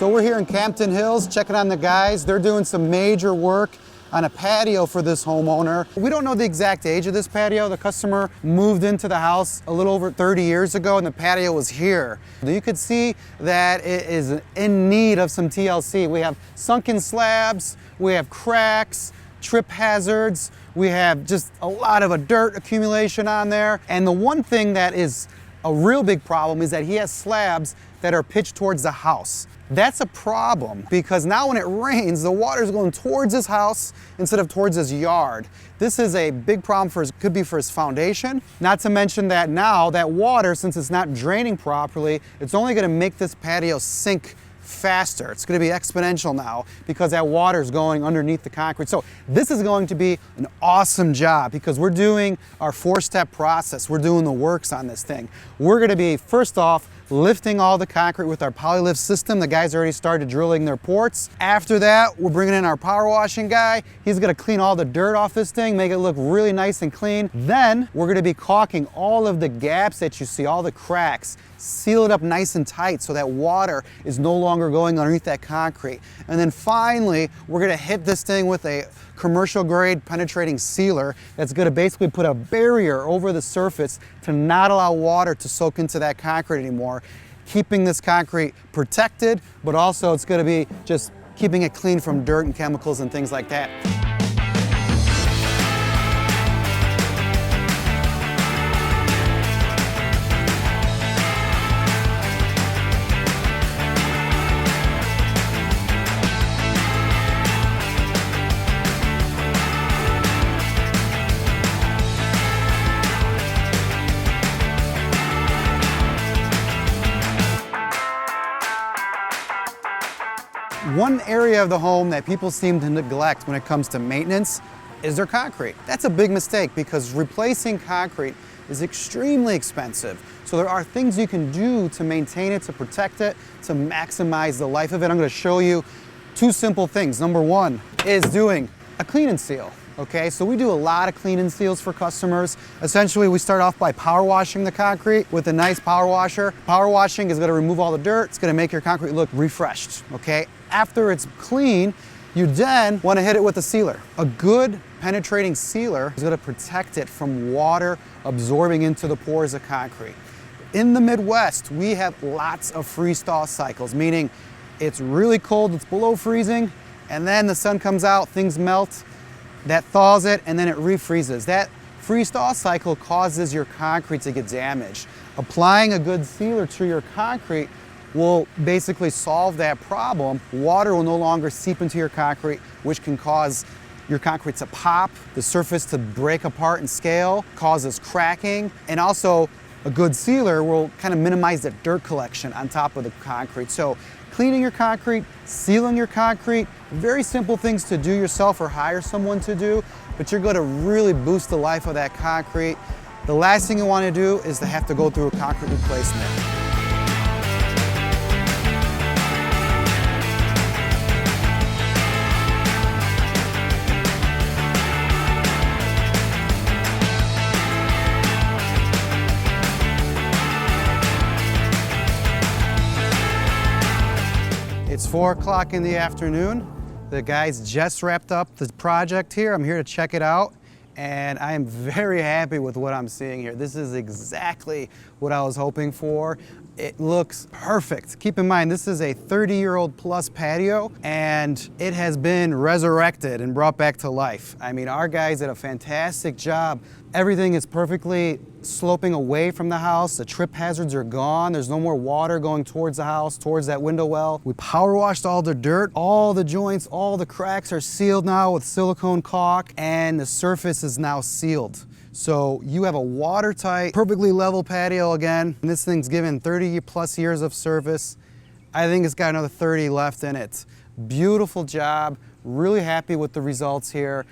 So we're here in Campton Hills checking on the guys. They're doing some major work on a patio for this homeowner. We don't know the exact age of this patio. The customer moved into the house a little over 30 years ago and the patio was here. You could see that it is in need of some TLC. We have sunken slabs, we have cracks, trip hazards, we have just a lot of dirt accumulation on there. And the one thing that is a real big problem is that he has slabs that are pitched towards the house. That's a problem because now when it rains, the water is going towards his house instead of towards his yard. This is a big problem for his, could be for his foundation. Not to mention that now that water, since it's not draining properly, it's only gonna make this patio sink faster. It's going to be exponential now because that water is going underneath the concrete. So this is going to be an awesome job because we're doing our 4-step process. We're doing the works on this thing. We're going to be, first off, lifting all the concrete with our PolyLift system. The guys already started drilling their ports. After that, we're bringing in our power washing guy. He's going to clean all the dirt off this thing, make it look really nice and clean. Then we're going to be caulking all of the gaps that you see, all the cracks, seal it up nice and tight so that water is no longer going underneath that concrete. And then finally, we're going to hit this thing with a commercial grade penetrating sealer that's going to basically put a barrier over the surface to not allow water to soak into that concrete anymore, keeping this concrete protected, but also it's going to be just keeping it clean from dirt and chemicals and things like that. One area of the home that people seem to neglect when it comes to maintenance is their concrete. That's a big mistake because replacing concrete is extremely expensive. So there are things you can do to maintain it, to protect it, to maximize the life of it. I'm going to show you 2 simple things. Number 1 is doing a clean and seal. Okay, so we do a lot of clean and seals for customers. Essentially, we start off by power washing the concrete with a nice power washer. Power washing is going to remove all the dirt. It's going to make your concrete look refreshed. Okay, after it's clean, you then want to hit it with a sealer. A good penetrating sealer is going to protect it from water absorbing into the pores of concrete. In the Midwest, we have lots of freeze-thaw cycles, meaning it's really cold, it's below freezing, and then the sun comes out, things melt, that thaws it, and then it refreezes. That freeze-thaw cycle causes your concrete to get damaged. Applying a good sealer to your concrete will basically solve that problem. Water will no longer seep into your concrete, which can cause your concrete to pop, the surface to break apart and scale, causes cracking, and also a good sealer will kind of minimize the dirt collection on top of the concrete. So cleaning your concrete, sealing your concrete, very simple things to do yourself or hire someone to do, but you're going to really boost the life of that concrete. The last thing you want to do is to have to go through a concrete replacement. It's 4 o'clock in the afternoon. The guys just wrapped up the project here. I'm here to check it out, and I am very happy with what I'm seeing here. This is exactly what I was hoping for. It looks perfect. Keep in mind, this is a 30-year-old plus patio, and it has been resurrected and brought back to life. I mean, our guys did a fantastic job. Everything is perfectly sloping away from the house. The trip hazards are gone. There's no more water going towards the house, towards that window well. We power washed all the dirt. All the joints, all the cracks are sealed now with silicone caulk, and the surface is now sealed. So you have a watertight, perfectly level patio again. And this thing's given 30 plus years of service. I think it's got another 30 left in it. Beautiful job. Really happy with the results here.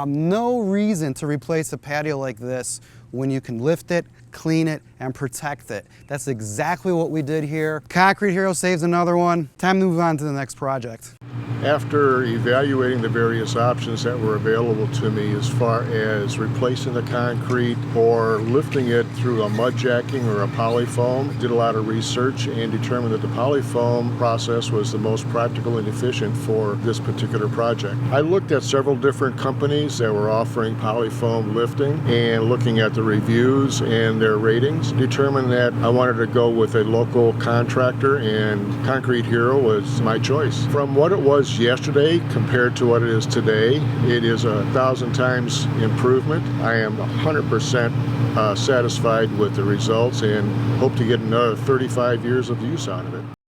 No reason to replace a patio like this when you can lift it, clean it, and protect it. That's exactly what we did here. Concrete Hero saves another one. Time to move on to the next project. After evaluating the various options that were available to me as far as replacing the concrete or lifting it through a mudjacking or a polyfoam, did a lot of research and determined that the polyfoam process was the most practical and efficient for this particular project. I looked at several different companies that were offering polyfoam lifting, and looking at the reviews and their ratings, determined that I wanted to go with a local contractor, and Concrete Hero was my choice. From what it was yesterday compared to what it is today, it is 1,000 times improvement. I am 100% satisfied with the results and hope to get another 35 years of use out of it.